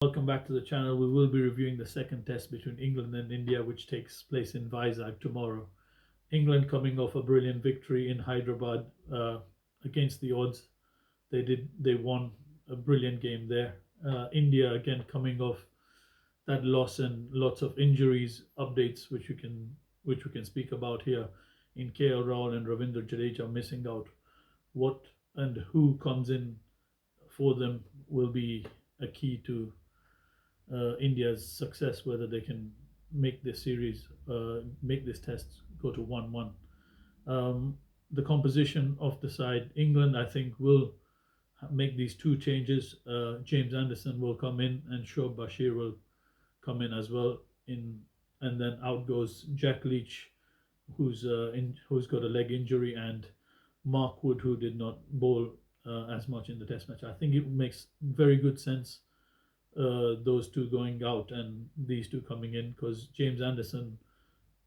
Welcome back to the channel. We will be reviewing the second test between England and India, which takes place in Vizag tomorrow. England coming off a brilliant victory in Hyderabad against the odds. They won a brilliant game there. India again coming off that loss and lots of injuries. Updates which we can speak about here in KL Rahul and Ravindra Jadeja missing out. What and who comes in for them will be a key to India's success, whether they can make this series, make this test go to 1-1. The composition of the side, England, I think, will make these two changes. James Anderson will come in, and Shoaib Bashir will come in as well. And then out goes Jack Leach, who's got a leg injury, and Mark Wood, who did not bowl as much in the Test match. I think it makes very good sense those two going out and these two coming in, because James Anderson,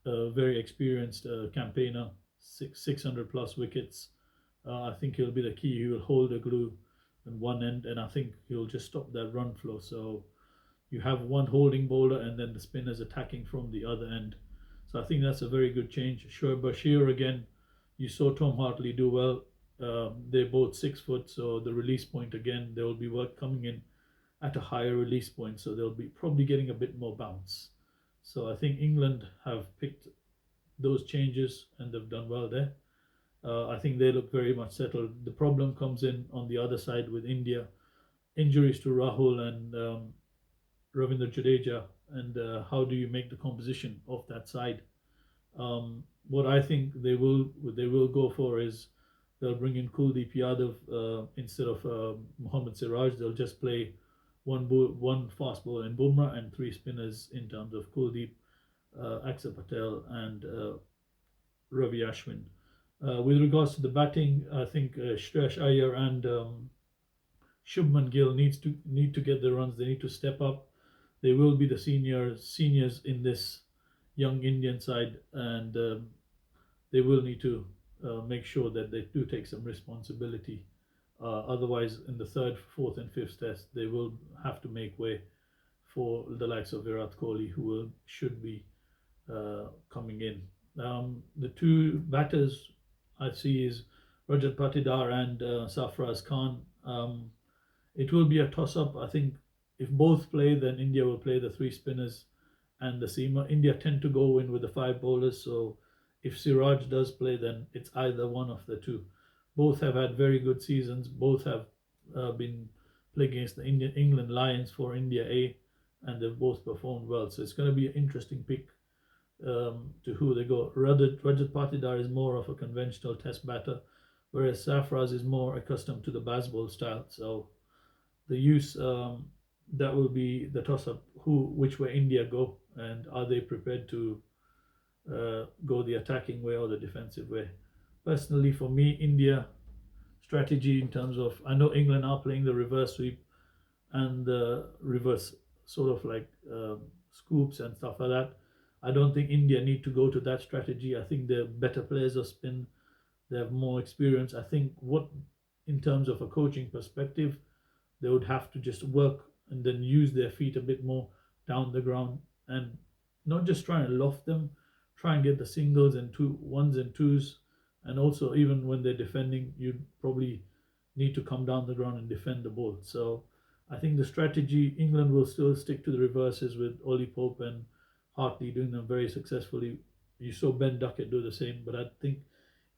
a very experienced campaigner, 600 plus wickets. I think he'll be the key. He will hold the glue on one end, and I think he'll just stop that run flow. So you have one holding bowler and then the spinners attacking from the other end. So I think that's a very good change. Shoaib Bashir again, you saw Tom Hartley do well. They're both 6 foot, so the release point again, there will be work coming in at a higher release point, so they'll be probably getting a bit more bounce. So I think England have picked those changes and they've done well there. I think they look very much settled. The problem comes in on the other side with India, injuries to Rahul and Ravindra Jadeja, and how do you make the composition of that side? What I think they will go for is they'll bring in Kuldeep Yadav instead of Mohammad Siraj. They'll just play one fast bowler in Bumrah and three spinners in terms of Kuldeep, Axar Patel, and Ravi Ashwin. With regards to the batting, I think Shreyash Iyer and Shubman Gill need to get the runs. They need to step up. They will be the seniors in this young Indian side, and they will need to make sure that they do take some responsibility. Otherwise, in the third, fourth, and fifth test, they will have to make way for the likes of Viratkohli, who should be coming in. The two batters I see is Rajat Patidar and Safraz Khan. It will be a toss-up. I think if both play, then India will play the three spinners and the seamer. India tend to go in with the five bowlers, so if Siraj does play, then it's either one of the two. Both have had very good seasons. Both have been playing against the England Lions for India A, and they've both performed well. So it's going to be an interesting pick to who they go. Rajat Patidar is more of a conventional test batter, whereas Safraz is more accustomed to the Bazball style. So the use that will be the toss-up: which way India go, and are they prepared to go the attacking way or the defensive way? Personally, for me, India strategy in terms of, I know England are playing the reverse sweep and the reverse sort of like scoops and stuff like that. I don't think India need to go to that strategy. I think they're better players of spin. They have more experience. I think in terms of a coaching perspective, they would have to just work and then use their feet a bit more down the ground, and not just try and loft them, try and get the singles and ones and twos. And also, even when they're defending, you probably need to come down the ground and defend the ball. So I think the strategy, England will still stick to the reverses with Ollie Pope and Hartley doing them very successfully. You saw Ben Duckett do the same, but I think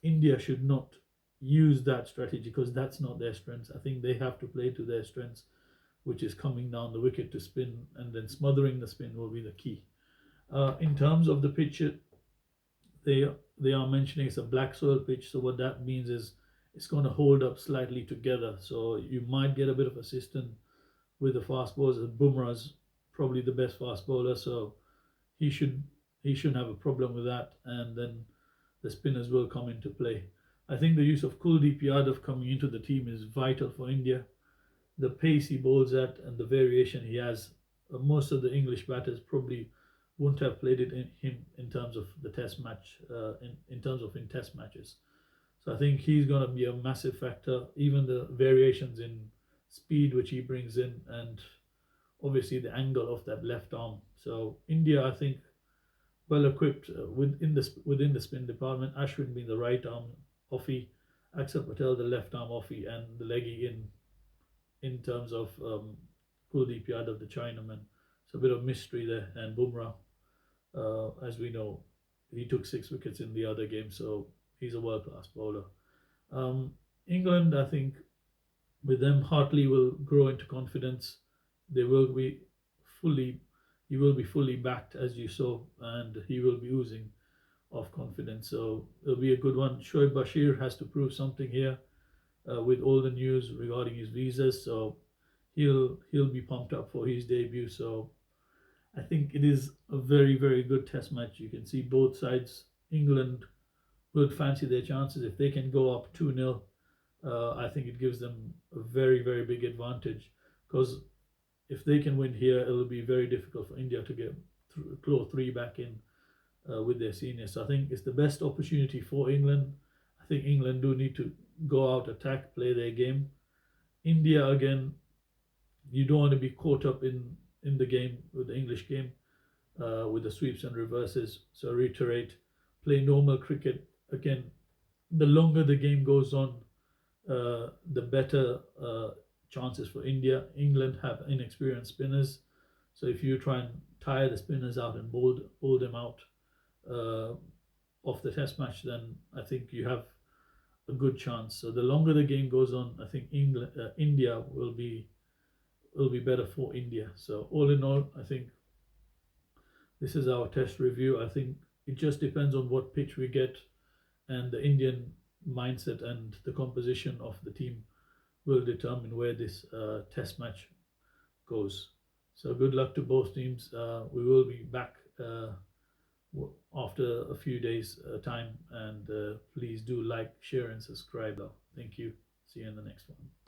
India should not use that strategy because that's not their strengths. I think they have to play to their strengths, which is coming down the wicket to spin, and then smothering the spin will be the key. In terms of the pitch, they are mentioning it's a black soil pitch, so what that means is it's going to hold up slightly together. So you might get a bit of assistance with the fast bowlers. Bumrah's probably the best fast bowler, so he shouldn't have a problem with that. And then the spinners will come into play. I think the use of Kuldeep Yadav coming into the team is vital for India. The pace he bowls at and the variation he has, most of the English batters probably wouldn't have played it in terms of the test match, in test matches. So I think he's going to be a massive factor. Even the variations in speed which he brings in, and obviously the angle of that left arm. So India, I think, well equipped within the spin department. Ashwin being the right arm offie, Axar Patel the left arm offie, and the leggy in terms of Kuldeep Yadav, the Chinaman. So a bit of mystery there. And Bumrah, as we know, he took 6 wickets in the other game, so he's a world class bowler. Um, England, I think, with them, Hartley will grow into confidence. They will be fully, he will be fully backed, as you saw, and he will be oozing of confidence. So it'll be a good one. Shoaib Bashir has to prove something here with all the news regarding his visas. So he'll be pumped up for his debut. So I think it is a very, very good test match. You can see both sides. England would fancy their chances if they can go up 2-0. I think it gives them a very, very big advantage, because if they can win here, it'll be very difficult for India to get claw 3 back in with their seniors. So I think it's the best opportunity for England. I think England do need to go out, attack, play their game. India, again, you don't want to be caught up in the game, with the English game, with the sweeps and reverses. So reiterate, play normal cricket. Again, the longer the game goes on, the better chances for India. England have inexperienced spinners, so if you try and tire the spinners out and bowl them out uh, of the test match, then I think you have a good chance. So the longer the game goes on, I think India will be better for India. So all in all, I think this is our test review. I think it just depends on what pitch we get, and the Indian mindset and the composition of the team will determine where this test match goes. So good luck to both teams. We will be back after a few days time, and please do like, share, and subscribe. Thank you. See you in the next one.